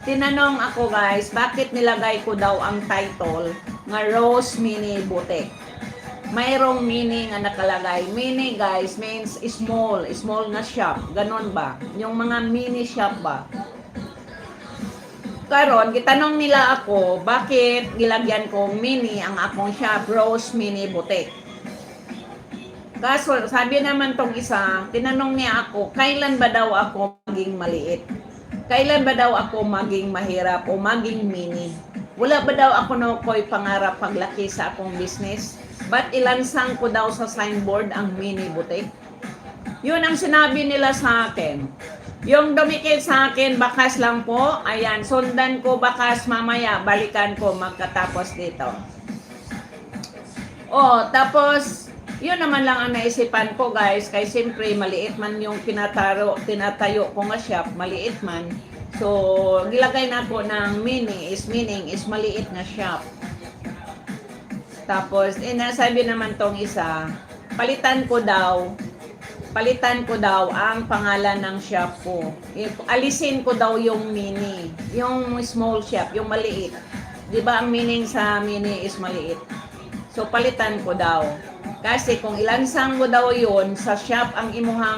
Tinanong ako guys, bakit nilagay ko daw ang title nga Rose Mini Boutique? Mayroong meaning na nakalagay. Mini guys means small, small na shop. Ganon ba? Yung mga mini shop ba? Karon, gitanong nila ako, bakit gilagyan kong mini ang akong shop, Rose Mini Boutique? Kaso, sabi naman tong isa, tinanong niya ako, kailan ba daw ako maging maliit? Kailan ba daw ako maging mahirap o maging mini? Wala ba daw ako na ko'y pangarap paglaki sa akong business? Ba't ilansang ko daw sa signboard ang mini boutique? Yun ang sinabi nila sa akin. Yung dumikit sa akin, bakas lang po. Ayan, sundan ko bakas mamaya. Balikan ko magkatapos dito. Oh, tapos, yun naman lang ang naisipan ko guys. Kaya siyempre, maliit man yung tinatayo ko nga shop. Maliit man. So, gilagay na ko ng mini is meaning is maliit na shop. Tapos, nasabi naman tong isa, palitan ko daw ang pangalan ng shop ko. Alisin ko daw yung mini, yung small shop, yung maliit. 'Di ba ang meaning sa mini is maliit? So palitan ko daw. Kasi kung ilansang mo daw 'yon sa shop ang imuhang